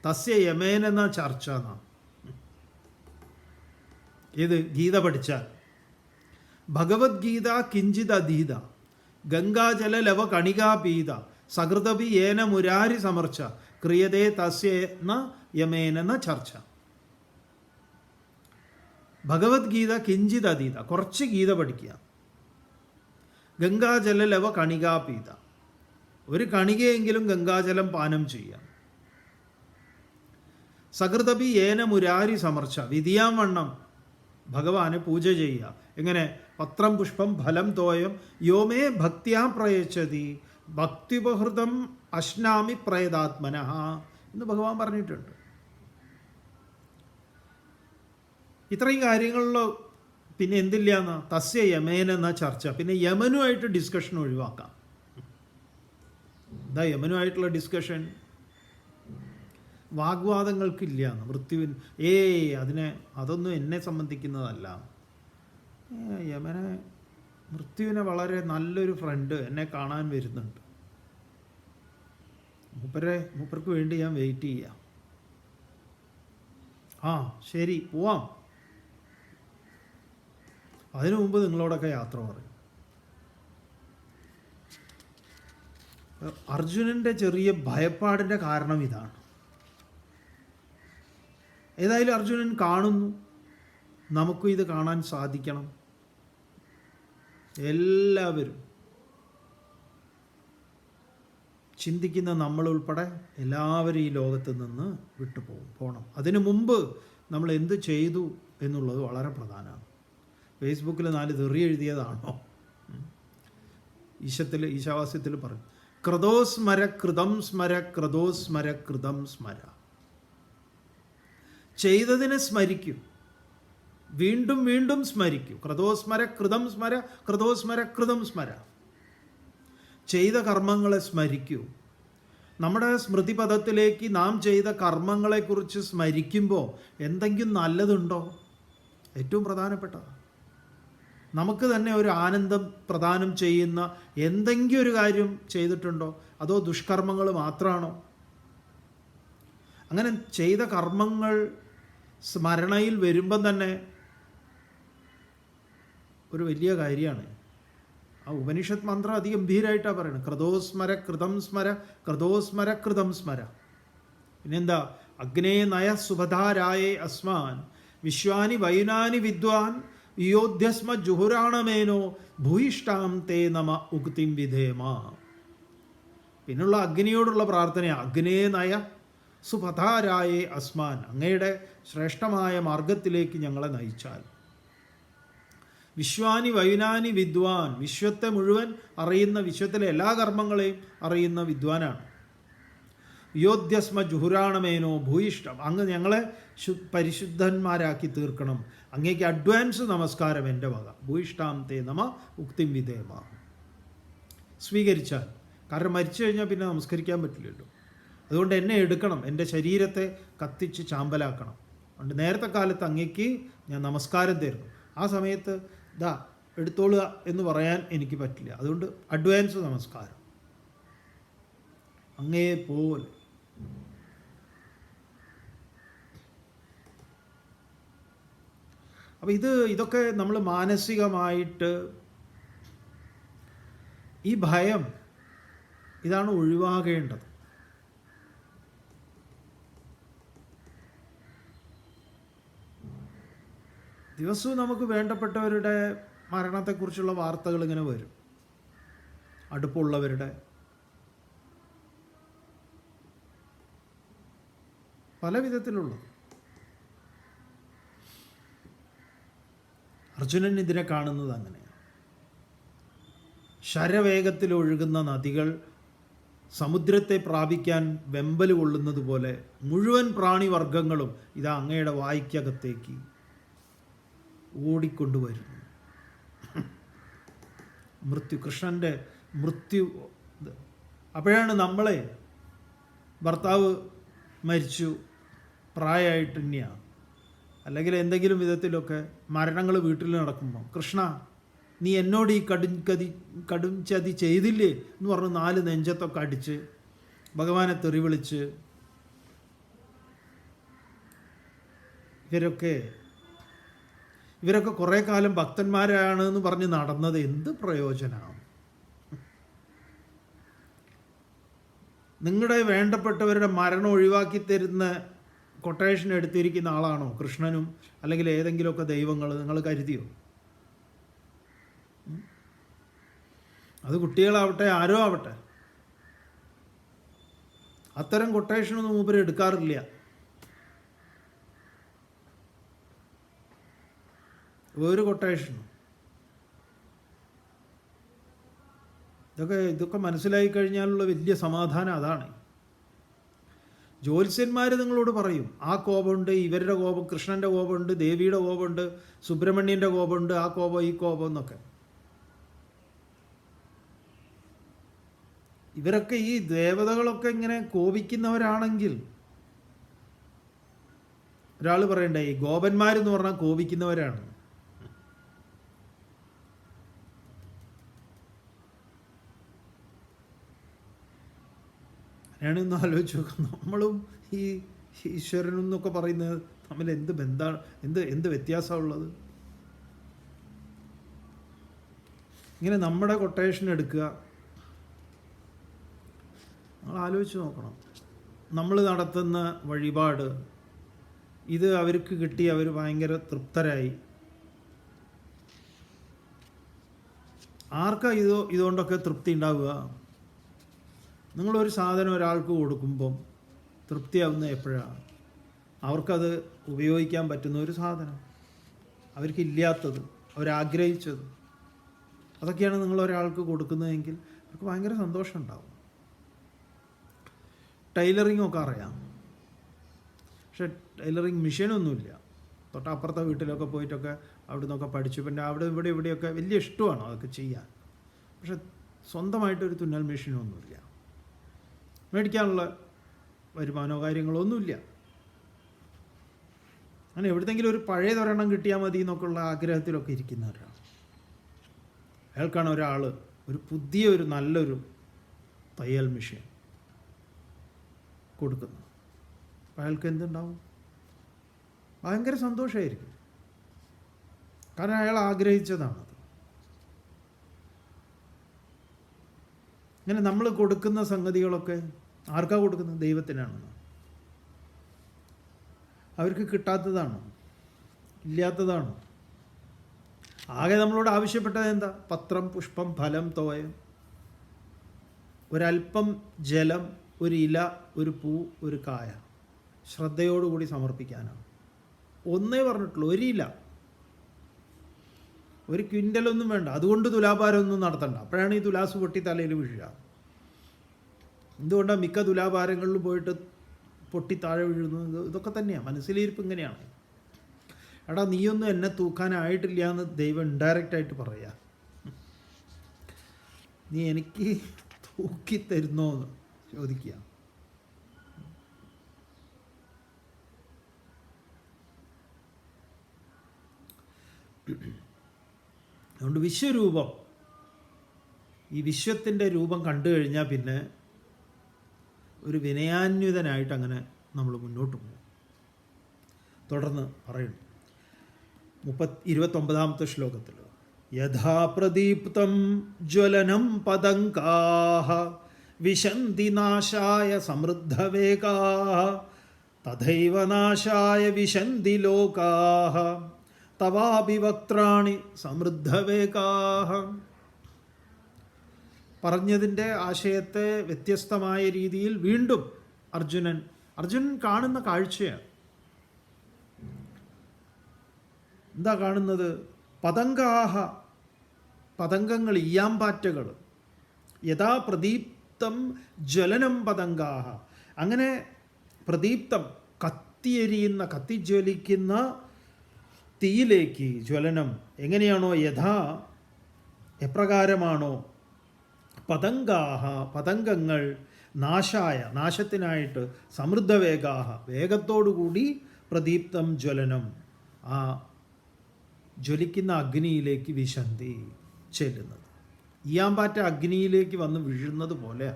തസ്യ യമേൻ എന്ന ചർച്ച എന്നാണ്. ഇത് ഗീത പഠിച്ചാൽ ഭഗവത്ഗീത കിഞ്ചിത് അധീത ഗംഗാജല ലവ കണികാപീത സകൃതപി ഏന മുരാരി സമർച്ച ക്രിയതേ തസ്യ യമേനെന്ന ചർച്ച. ഭഗവത്ഗീത കിഞ്ചിത് അധീത, കുറച്ച് ഗീത പഠിക്കുക. ഗംഗാജല ലവ കണികാപീത, ഒരു കണികയെങ്കിലും ഗംഗാജലം പാനം ചെയ്യാം. സകൃതപി ഏന മുരാരി സമർച്ച, വിധിയാം വണ്ണം ഭഗവാനെ പൂജ ചെയ്യുക. എങ്ങനെ? പത്രം പുഷ്പം ഫലം തോയം യോമേ ഭക്തിയാ പ്രയച്ഛതി ഭക്തിബഹൃതം അശ്നാമി പ്രേതാത്മനഃ എന്ന് ഭഗവാൻ പറഞ്ഞിട്ടുണ്ട്. ഇത്രയും കാര്യങ്ങളിലോ പിന്നെ എന്തില്ല എന്നാ തസ്യ യമേൻ എന്ന ചർച്ച. പിന്നെ യമനുമായിട്ട് ഡിസ്കഷൻ ഒഴിവാക്കാം. എന്താ യമനുമായിട്ടുള്ള ഡിസ്കഷൻ? വാഗ്വാദങ്ങൾക്കില്ല എന്ന് മൃത്യുവിന്. അതൊന്നും എന്നെ സംബന്ധിക്കുന്നതല്ല. യമനെ മൃത്യുവിനെ വളരെ നല്ലൊരു ഫ്രണ്ട് എന്നെ കാണാൻ വരുന്നുണ്ട്. മൂപ്പർക്ക് വേണ്ടി ഞാൻ വെയിറ്റ് ചെയ്യാം. ശരി, പോവാം. അതിനു മുമ്പ് നിങ്ങളോടൊക്കെ യാത്ര പറയും. അർജുനൻ്റെ ചെറിയ ഭയപ്പാടിൻ്റെ കാരണം ഇതാണ്. ഏതായാലും അർജുനൻ കാണുന്നു, നമുക്കും ഇത് കാണാൻ സാധിക്കണം. എല്ലാവരും ചിന്തിക്കുന്ന നമ്മളുൾപ്പെടെ എല്ലാവരും ഈ ലോകത്ത് നിന്ന് പോകണം. അതിനു മുമ്പ് നമ്മൾ എന്ത് ചെയ്തു എന്നുള്ളത് വളരെ പ്രധാനമാണ്. ഫേസ്ബുക്കിൽ 4 തെറി എഴുതിയതാണോ? ഈശാവാസ്യത്തിൽ പറയും, ക്രതോസ്മര കൃതം സ്മര, ക്രതോസ്മര കൃതം സ്മര. ചെയ്തതിനെ സ്മരിക്കൂ, വീണ്ടും വീണ്ടും സ്മരിക്കൂ. ക്രതോസ്മര കൃതം സ്മര, ക്രതോസ്മര കൃതം സ്മര. ചെയ്ത കർമ്മങ്ങളെ സ്മരിക്കൂ. നമ്മുടെ സ്മൃതിപഥത്തിലേക്ക് നാം ചെയ്ത കർമ്മങ്ങളെക്കുറിച്ച് സ്മരിക്കുമ്പോൾ എന്തെങ്കിലും നല്ലതുണ്ടോ? ഏറ്റവും പ്രധാനപ്പെട്ടതാണ്. നമുക്ക് തന്നെ ഒരു ആനന്ദം പ്രദാനം ചെയ്യുന്ന എന്തെങ്കിലും ഒരു കാര്യം ചെയ്തിട്ടുണ്ടോ? അതോ ദുഷ്കർമ്മങ്ങൾ മാത്രമാണോ? അങ്ങനെ ചെയ്ത കർമ്മങ്ങൾ സ്മരണയിൽ വരുമ്പം തന്നെ ഒരു വലിയ കാര്യമാണ്. ആ ഉപനിഷത്ത് മന്ത്രം അതിഗംഭീരമായിട്ടാണ് പറയുന്നത്. ക്രതോസ്മര കൃതം സ്മര, ക്രതോസ്മര കൃതം സ്മര. പിന്നെന്താ? അഗ്നേ നയ സുഭധാരായേ അസ്മാൻ വിശ്വാനി വൈനാനി വിദ്വാൻ യോധ്യസ്മ ജുഹുരാണമേനോ ഭൂയിഷ്ടാം തേ നമ ഉക്തിം വിധേമ. പിന്നുള്ള അഗ്നിയോടുള്ള പ്രാർത്ഥന, അഗ്നേ നയ സുപഥാരായേ അസ്മാൻ, അങ്ങയുടെ ശ്രേഷ്ഠമായ മാർഗത്തിലേക്ക് ഞങ്ങളെ നയിച്ചാൽ. വിശ്വാനി വൈനാനി വിദ്വാൻ, വിശ്വത്തെ മുഴുവൻ അറിയുന്ന, വിശ്വത്തിലെ എല്ലാ കർമ്മങ്ങളെയും അറിയുന്ന വിദ്വാനാണ്. യോധ്യസ്മ ജുഹുരാണമേനോ ഭൂയിഷ്ടം, അങ്ങ് ഞങ്ങളെ പരിശുദ്ധന്മാരാക്കി തീർക്കണം. അങ്ങേക്ക് അഡ്വാൻസ് നമസ്കാരം എൻ്റെ വക. ഭൂയിഷ്ടാം തേ നമ ഉക്തിം വിധേമ. സ്വീകരിച്ചാൽ, കാരണം മരിച്ചു കഴിഞ്ഞാൽ പിന്നെ നമസ്കരിക്കാൻ പറ്റില്ലല്ലോ. അതുകൊണ്ട് എന്നെ എടുക്കണം, എൻ്റെ ശരീരത്തെ കത്തിച്ച് ചാമ്പലാക്കണം. അതുകൊണ്ട് നേരത്തെ കാലത്ത് അങ്ങേക്ക് ഞാൻ നമസ്കാരം തരുന്നു. ആ സമയത്ത് എടുത്തോളുക എന്ന് പറയാൻ എനിക്ക് പറ്റില്ല. അതുകൊണ്ട് അഡ്വാൻസ് നമസ്കാരം അങ്ങേപോലെ. അപ്പം ഇതൊക്കെ നമ്മൾ മാനസികമായിട്ട് ഈ ഭയം ഇതാണ് ഒഴിവാകേണ്ടത്. ദിവസവും നമുക്ക് വേണ്ടപ്പെട്ടവരുടെ മരണത്തെക്കുറിച്ചുള്ള വാർത്തകൾ ഇങ്ങനെ വരും. അടുപ്പുള്ളവരുടെ, പല വിധത്തിലുള്ളത്. അർജുനൻ ഇതിനെ കാണുന്നത് അങ്ങനെയാണ്. ശരവേഗത്തിൽ ഒഴുകുന്ന നദികൾ സമുദ്രത്തെ പ്രാപിക്കാൻ വെമ്പൽ കൊള്ളുന്നത് പോലെ മുഴുവൻ പ്രാണിവർഗങ്ങളും ഇതാ അങ്ങയുടെ വായ്ക്കകത്തേക്ക് ഓടിക്കൊണ്ടുവരുന്നു. കൃഷ്ണൻ്റെ മൃത്യു. അപ്പോഴാണ് നമ്മളെ ഭർത്താവ് മരിച്ചു, പ്രായമായിട്ട് തന്നെയാണ്, അല്ലെങ്കിൽ എന്തെങ്കിലും വിധത്തിലൊക്കെ മരണങ്ങൾ വീട്ടിൽ നടക്കുമ്പോൾ, കൃഷ്ണ നീ എന്നോട് ഈ കടും ചതി ചെയ്തില്ലേ എന്ന് പറഞ്ഞ് 4 നെഞ്ചത്തൊക്കെ അടിച്ച് ഭഗവാനെ തെറി വിളിച്ച് ഇവരൊക്കെ കുറേ കാലം ഭക്തന്മാരാണ് എന്ന് പറഞ്ഞ് നടന്നത് എന്ത് പ്രയോജനമാണ്? നിങ്ങളുടെ വേണ്ടപ്പെട്ടവരുടെ മരണം ഒഴിവാക്കി തരുന്ന കൊട്ടേഷൻ എടുത്തിരിക്കുന്ന ആളാണോ കൃഷ്ണനും അല്ലെങ്കിൽ ഏതെങ്കിലുമൊക്കെ ദൈവങ്ങൾ? നിങ്ങൾ കരുതിയോ? അത് കുട്ടികളാവട്ടെ ആരോ ആവട്ടെ, അത്തരം കൊട്ടേഷനൊന്നും മൂപ്പര് എടുക്കാറില്ല. ഒരു കൊട്ടേഷനും. ഇതൊക്കെ മനസ്സിലായി കഴിഞ്ഞാലുള്ള വലിയ സമാധാനം അതാണ്. ജ്യോത്സ്യന്മാർ നിങ്ങളോട് പറയും ആ കോപമുണ്ട്, ഇവരുടെ കോപം, കൃഷ്ണൻ്റെ കോപമുണ്ട്, ദേവിയുടെ കോപമുണ്ട്, സുബ്രഹ്മണ്യൻ്റെ കോപമുണ്ട്, ആ കോപം ഈ കോപം എന്നൊക്കെ. ഇവരൊക്കെ ഈ ദേവതകളൊക്കെ ഇങ്ങനെ കോപിക്കുന്നവരാണെങ്കിൽ ഒരാൾ പറയണ്ടേ, ഈ ഗോപന്മാരെന്ന് പറഞ്ഞാൽ കോപിക്കുന്നവരാണ്. ഞാനൊന്ന് ആലോചിച്ച് നോക്കാം, നമ്മളും ഈ ഈശ്വരനും എന്നൊക്കെ പറയുന്നത് തമ്മിൽ എന്ത് ബന്ധമാണ്, എന്ത് വ്യത്യാസമുള്ളത്? ഇങ്ങനെ നമ്മുടെ കൊട്ടേഷൻ എടുക്കുക, നമ്മൾ ആലോചിച്ച് നോക്കണം. നമ്മൾ നടത്തുന്ന വഴിപാട് ഇത് അവർക്ക് കിട്ടി, അവർ ഭയങ്കര തൃപ്തരായി. ആർക്കാ ഇതുകൊണ്ടൊക്കെ തൃപ്തി ഉണ്ടാവുക? നിങ്ങളൊരു സാധനം ഒരാൾക്ക് കൊടുക്കുമ്പം തൃപ്തിയാവുന്ന എപ്പോഴാണ്? അവർക്കത് ഉപയോഗിക്കാൻ പറ്റുന്ന ഒരു സാധനം, അവർക്കില്ലാത്തത്, അവരാഗ്രഹിച്ചത്, അതൊക്കെയാണ് നിങ്ങൾ ഒരാൾക്ക് കൊടുക്കുന്നതെങ്കിൽ അവർക്ക് ഭയങ്കര സന്തോഷം ഉണ്ടാവും. ടൈലറിംഗ് ഒക്കെ അറിയാം, പക്ഷെ ടൈലറിങ് മെഷീനൊന്നുമില്ല. തൊട്ടപ്പുറത്തെ വീട്ടിലൊക്കെ പോയിട്ടൊക്കെ അവിടെ നിന്നൊക്കെ പഠിച്ചു. പിന്നെ അവിടെ ഇവിടെയൊക്കെ വലിയ ഇഷ്ടമാണ് അതൊക്കെ ചെയ്യാൻ, പക്ഷെ സ്വന്തമായിട്ടൊരു തുന്നൽ മെഷീനൊന്നുമില്ല, മേടിക്കാനുള്ള വരുമാനമോ കാര്യങ്ങളോ ഒന്നുമില്ല. അങ്ങനെ എവിടെയെങ്കിലും ഒരു പഴയതൊരെണ്ണം കിട്ടിയാൽ മതി എന്നൊക്കെയുള്ള ആഗ്രഹത്തിലൊക്കെ ഇരിക്കുന്ന ഒരാൾ, അയാൾക്കാണ് ഒരാൾ ഒരു നല്ലൊരു തയ്യൽ മെഷീൻ കൊടുക്കുന്നത്. അപ്പോൾ അയാൾക്ക് എന്തുണ്ടാവും? ഭയങ്കര സന്തോഷമായിരിക്കും, കാരണം അയാൾ ആഗ്രഹിച്ചതാണത്. ഇങ്ങനെ നമ്മൾ കൊടുക്കുന്ന സംഗതികളൊക്കെ ആർക്കാ കൊടുക്കുന്നത്? ദൈവത്തിനാണെന്ന്. അവർക്ക് കിട്ടാത്തതാണോ? ഇല്ലാത്തതാണോ? ആകെ നമ്മളോട് ആവശ്യപ്പെട്ടത് എന്താ? പത്രം, പുഷ്പം, ഫലം, തോയം, ഒരല്പം ജലം, ഒരു ഇല, ഒരു പൂ, ഒരു കായ ശ്രദ്ധയോടുകൂടി സമർപ്പിക്കാനാണ്. ഒന്നേ പറഞ്ഞിട്ടുള്ളൂ, ഒരു ഇല, ഒരു ക്വിൻ്റലൊന്നും വേണ്ട. അതുകൊണ്ട് തുലാഭാരമൊന്നും നടത്തണ്ട, അപ്പോഴാണ് ഈ തുലാസ് പൊട്ടി തലയിൽ വീഴുക. എന്തുകൊണ്ടാണ് മിക്ക തുലാഭാരങ്ങളിലും പോയിട്ട് പൊട്ടി താഴെ വീഴുന്നത്? ഇതൊക്കെ തന്നെയാണ്, മനസ്സിലിരിപ്പ് ഇങ്ങനെയാണ്. എടാ, നീയൊന്നും എന്നെ തൂക്കാനായിട്ടില്ല എന്ന് ദൈവം ഇൻഡയറക്റ്റായിട്ട് പറയാ. നീ എനിക്ക് തൂക്കി തരുന്നോ എന്ന് ചോദിക്കുക. അതുകൊണ്ട് വിശ്വരൂപം, ഈ വിശ്വത്തിൻ്റെ രൂപം കണ്ടു കഴിഞ്ഞാൽ പിന്നെ ഒരു വിനയാന്വിതനായിട്ട് അങ്ങനെ നമ്മൾ മുന്നോട്ട് പോകും. തുടർന്ന് പറയുന്നു 29ാമത്തെ ശ്ലോകത്തിൽ, യഥാ പ്രദീപ്തം ജ്വലനം പതംഗാഃ വിശന്തി നാശായ സമൃദ്ധവേഗാഃ തഥൈവ നാശായ വിശന്തി ലോകാഃ തവാപി വക്ത്രാണി സമൃദ്ധവേഗാഃ. പറഞ്ഞതിൻ്റെ ആശയത്തെ വ്യത്യസ്തമായ രീതിയിൽ വീണ്ടും അർജുനൻ കാണുന്ന കാഴ്ചയാണ്. എന്താ കാണുന്നത്? പതംഗാഹ, പതംഗങ്ങൾ, ഈയാമ്പാറ്റകൾ. യഥാ പ്രദീപ്തം ജ്വലനം പതംഗാഹ, അങ്ങനെ പ്രദീപ്തം, കത്തിയെരിയുന്ന, കത്തിജ്വലിക്കുന്ന തീയിലേക്ക് ജ്വലനം എങ്ങനെയാണോ, എപ്രകാരമാണോ പതംഗാഹ, പതംഗങ്ങൾ, നാശായ, നാശത്തിനായിട്ട്, സമൃദ്ധവേഗാഹ, വേഗത്തോടുകൂടി പ്രദീപ്തം ജ്വലനം, ആ ജ്വലിക്കുന്ന അഗ്നിയിലേക്ക് വിശന്തി, ചെല്ലുന്നത്. ഈയാമ്പാറ്റ അഗ്നിയിലേക്ക് വന്ന് വീഴുന്നത് പോലെ.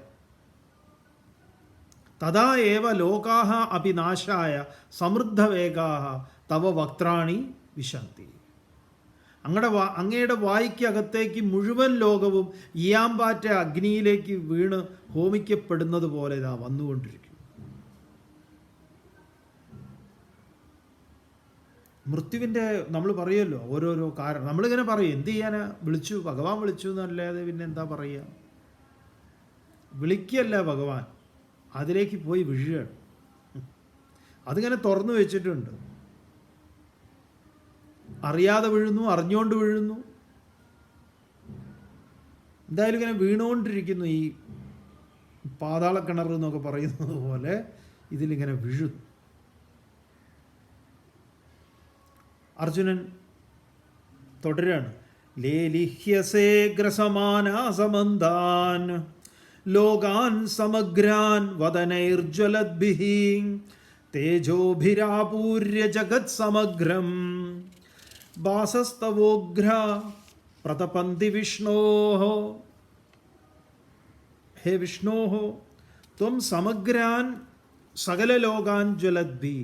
തഥാ ഏവ ലോകാഹ അപി നാശായ സമൃദ്ധവേഗാഹ തവ വക്ത്രാണി വിശന്തി. അങ്ങയുടെ വായ്ക്കകത്തേക്ക് മുഴുവൻ ലോകവും ഈയാമ്പാറ്റ അഗ്നിയിലേക്ക് വീണ് ഹോമിക്കപ്പെടുന്നത് പോലെ ഇതാ വന്നുകൊണ്ടിരിക്കും. മൃത്യുവിൻ്റെ നമ്മൾ പറയുമല്ലോ ഓരോരോ കാരണം, നമ്മളിങ്ങനെ പറയും, എന്ത് ചെയ്യാനാ, വിളിച്ചു, ഭഗവാൻ വിളിച്ചു എന്നല്ലാതെ പിന്നെ എന്താ പറയുക? വിളിക്കല്ല ഭഗവാൻ, അതിലേക്ക് പോയി വീഴുകയാണ്. അതിങ്ങനെ തുറന്നു വെച്ചിട്ടുണ്ട്. അറിയാതെ വീഴുന്നു, അറിഞ്ഞുകൊണ്ട് വീഴുന്നു, എന്തായാലും ഇങ്ങനെ വീണുകൊണ്ടിരിക്കുന്നു. ഈ പാതാളക്കിണർ എന്നൊക്കെ പറയുന്നത് പോലെ ഇതിലിങ്ങനെ വീഴുന്നു. അർജുനൻ തുടരാണ്, ലേലിഹ്യസേഗ്രസമാനാസമന്താൻ ലോകാൻ സമഗ്രാൻ വദനൈർജ്വലദ്ഭിഃ തേജോഭിരാപൂര്യ ജഗത് സമഗ്രം വാസസ്തവോഗ്ര പ്രതപന്തി വിഷ്ണോ. ഹേ വിഷ്ണോ, ത്വം സമഗ്രാൻ സകല ലോകാൻ ജ്വലദ്ഭി.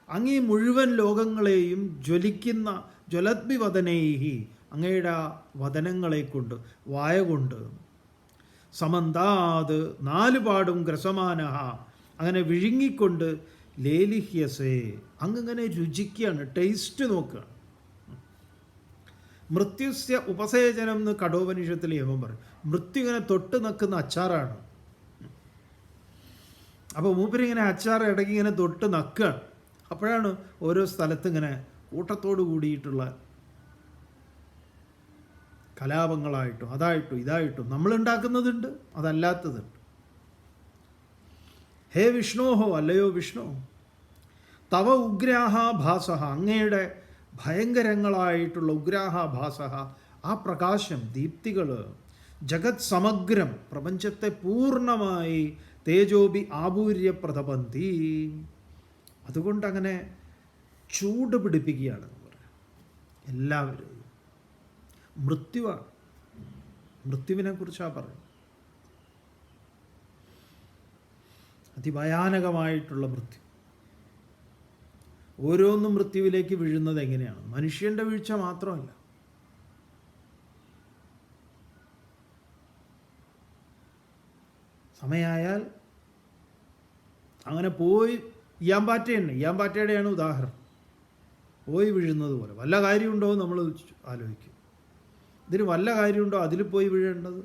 അങ്ങീ മുഴുവൻ ലോകങ്ങളെയും ജ്വലിക്കുന്ന ജ്വലദ്ഭി വദനൈഹി, അങ്ങയുടെ വദനങ്ങളെ കൊണ്ട്, വായ കൊണ്ട്, സമന്താത് നാലുപാടും ഗ്രസമാനഹ, അങ്ങനെ വിഴുങ്ങിക്കൊണ്ട്, ലേലിഹ്യസേ അങ്ങിങ്ങനെ രുചിക്കുകയാണ്, ടേസ്റ്റ് നോക്കുകയാണ്. മൃത്യുസ്യ ഉപസേചനം എന്ന് കഠോപനിഷത്തിൽ യമം പറയും. മൃത്യു ഇങ്ങനെ തൊട്ട് നിൽക്കുന്ന അച്ചാറാണ്. അപ്പോൾ മൂപ്പരിങ്ങനെ അച്ചാർ ഇടയ്ക്ക് ഇങ്ങനെ തൊട്ട് നക്കുകയാണ്. അപ്പോഴാണ് ഓരോ സ്ഥലത്ത് ഇങ്ങനെ കൂട്ടത്തോട് കൂടിയിട്ടുള്ള കലാപങ്ങളായിട്ടും അതായിട്ടും ഇതായിട്ടും നമ്മളുണ്ടാക്കുന്നതുണ്ട്, അതല്ലാത്തതുണ്ട്. ഹേ വിഷ്ണോഹോ, അല്ലയോ വിഷ്ണു, തവ ഉഗ്രാഹ ഭാസഹ, അങ്ങയുടെ ഭയങ്കരങ്ങളായിട്ടുള്ള ഉഗ്രാഹ ഭാസഹ, ആ പ്രകാശം, ദീപ്തികൾ, ജഗത് സമഗ്രം, പ്രപഞ്ചത്തെ പൂർണ്ണമായി, തേജോബി ആപൂര്യ പ്രതപന്തി, അതുകൊണ്ടങ്ങനെ ചൂട് പിടിപ്പിക്കുകയാണ് എല്ലാവരും. മൃത്യുവാണ്, മൃത്യുവിനെ കുറിച്ചാണ് പറയുന്നത്. അതിഭയാനകമായിട്ടുള്ള മൃത്യു. ഓരോന്നും മൃത്യുവിലേക്ക് വീഴുന്നത് എങ്ങനെയാണ്? മനുഷ്യൻ്റെ വീഴ്ച മാത്രമല്ല, സമയമായാൽ അങ്ങനെ പോയി ഇയാമ്പാറ്റയുടെയാണ് ഉദാഹരണം. പോയി വീഴുന്നത് പോലെ. വല്ല കാര്യമുണ്ടോ എന്ന് നമ്മൾ ആലോചിക്കും. ഇതിന് വല്ല കാര്യമുണ്ടോ അതിൽ പോയി വീഴേണ്ടത്?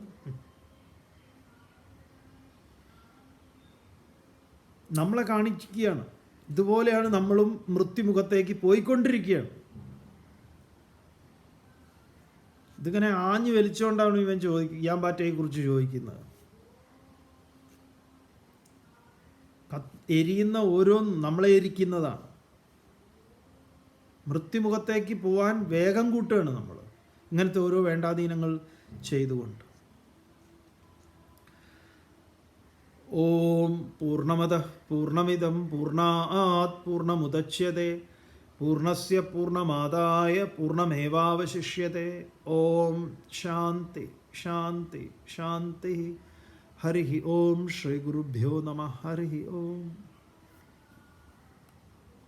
നമ്മളെ കാണിക്കുകയാണ്. ഇതുപോലെയാണ് നമ്മളും മൃത്യുമുഖത്തേക്ക് പോയിക്കൊണ്ടിരിക്കുകയാണ്. ഇതിങ്ങനെ ആഞ്ഞു വലിച്ചുകൊണ്ടാണ് ഇവൻ ഇയാമ്പാറ്റയെ കുറിച്ച് ചോദിക്കുന്നത്. എരിയുന്ന ഓരോന്നും നമ്മളെ എരിക്കുന്നതാണ്. മൃത്യുമുഖത്തേക്ക് പോവാൻ വേഗം കൂട്ടുകയാണ് നമ്മൾ, ഇങ്ങനത്തെ ഓരോ വേണ്ടാധീനങ്ങൾ ചെയ്തുകൊണ്ട്. ഓം പൂർണ്ണമദഃ പൂർണ്ണമിദം പൂർണ്ണാത് പൂർണ്ണമുദച്യതേ പൂർണ്ണസ്യ പൂർണ്ണമാദായ പൂർണ്ണമേവാവശിഷ്യതേ. ഓം ശാന്തി ശാന്തി ശാന്തി. ഹരി ഓം. ശ്രീ ഗുരുഭ്യോ നമഃ. ഹരി ഓം.